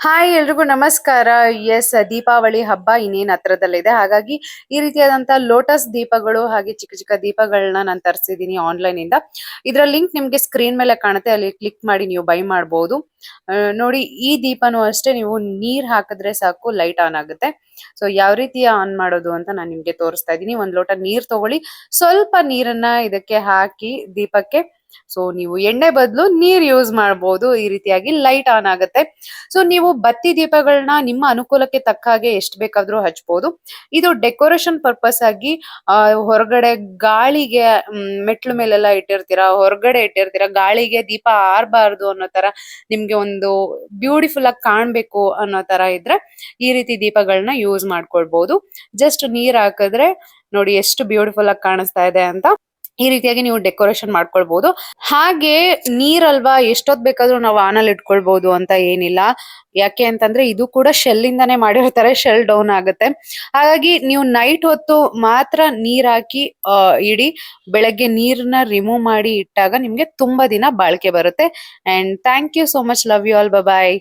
Hi ಎಲ್ರಿಗೂ ನಮಸ್ಕಾರ. S, Deepavali ಹಬ್ಬ ಇನ್ನೇನ್ ಹತ್ರದಲ್ಲಿದೆ. ಹಾಗಾಗಿ ಈ ರೀತಿಯಾದಂತಹ ಲೋಟಸ್ ದೀಪಗಳು ಹಾಗೆ ಚಿಕ್ಕ ಚಿಕ್ಕ ದೀಪಗಳನ್ನ ನಾನು ತರಿಸಿದೀನಿ ಆನ್ಲೈನ್ ಇಂದ. ಇದರ ಲಿಂಕ್ ನಿಮ್ಗೆ ಸ್ಕ್ರೀನ್ ಮೇಲೆ ಕಾಣುತ್ತೆ, ಅಲ್ಲಿ ಕ್ಲಿಕ್ ಮಾಡಿ ನೀವು ಬೈ ಮಾಡಬಹುದು. ನೋಡಿ, ಈ ದೀಪನೂ ಅಷ್ಟೇ, ನೀವು ನೀರ್ ಹಾಕಿದ್ರೆ ಸಾಕು ಲೈಟ್ ಆನ್ ಆಗುತ್ತೆ. ಸೊ ಯಾವ ರೀತಿ ಆನ್ ಮಾಡೋದು ಅಂತ ನಾನು ನಿಮ್ಗೆ ತೋರಿಸ್ತಾ ಇದ್ದೀನಿ. ಒಂದ್ ಲೋಟ ನೀರ್ ತಗೊಳ್ಳಿ, ಸ್ವಲ್ಪ ನೀರನ್ನ ಇದಕ್ಕೆ ಹಾಕಿ ದೀಪಕ್ಕೆ. ಸೊ ನೀವು ಎಣ್ಣೆ ಬದಲು ನೀರ್ ಯೂಸ್ ಮಾಡಬಹುದು. ಈ ರೀತಿಯಾಗಿ ಲೈಟ್ ಆನ್ ಆಗುತ್ತೆ. ಸೊ ನೀವು ಬತ್ತಿ ದೀಪಗಳನ್ನ ನಿಮ್ಮ ಅನುಕೂಲಕ್ಕೆ ತಕ್ಕ ಹಾಗೆ ಎಷ್ಟು ಬೇಕಾದ್ರೂ ಹಚ್ಬಹುದು. ಇದು ಡೆಕೋರೇಷನ್ ಪರ್ಪಸ್ ಆಗಿ ಹೊರಗಡೆ ಗಾಳಿಗೆ ಮೆಟ್ಲು ಮೇಲೆಲ್ಲ ಇಟ್ಟಿರ್ತೀರಾ, ಹೊರಗಡೆ ಇಟ್ಟಿರ್ತೀರಾ, ಗಾಳಿಗೆ ದೀಪ ಆರ್ಬಾರ್ದು ಅನ್ನೋ ತರ, ನಿಮ್ಗೆ ಒಂದು ಬ್ಯೂಟಿಫುಲ್ ಆಗಿ ಕಾಣ್ಬೇಕು ಅನ್ನೋ ತರ ಇದ್ರೆ ಈ ರೀತಿ ದೀಪಗಳನ್ನ ಯೂಸ್ ಮಾಡ್ಕೊಳ್ಬಹುದು. ಜಸ್ಟ್ ನೀರ್ ಹಾಕಿದ್ರೆ ನೋಡಿ ಎಷ್ಟು ಬ್ಯೂಟಿಫುಲ್ ಆಗಿ ಕಾಣಿಸ್ತಾ ಇದೆ ಅಂತ. ಈ ರೀತಿಯಾಗಿ ನೀವು ಡೆಕೋರೇಷನ್ ಮಾಡ್ಕೊಳ್ಬಹುದು. ಹಾಗೆ ನೀರಲ್ವಾ, ಎಷ್ಟೊತ್ ಬೇಕಾದ್ರೂ ನಾವು ಆನಲ್ಲಿ ಇಟ್ಕೊಳ್ಬಹುದು ಅಂತ ಏನಿಲ್ಲ. ಯಾಕೆ ಅಂತಂದ್ರೆ ಇದು ಕೂಡ ಶೆಲ್ ಇಂದಾನೆ ಮಾಡಿರ್ತಾರೆ, ಶೆಲ್ ಡೌನ್ ಆಗುತ್ತೆ. ಹಾಗಾಗಿ ನೀವು ನೈಟ್ ಹೊತ್ತು ಮಾತ್ರ ನೀರ್ ಹಾಕಿ ಇಡಿ. ಬೆಳಗ್ಗೆ ನೀರನ್ನ ರಿಮೂವ್ ಮಾಡಿ ಇಟ್ಟಾಗ ನಿಮ್ಗೆ ತುಂಬಾ ದಿನ ಬಾಳಿಕೆ ಬರುತ್ತೆ. And thank you so much. Love you all. Bye.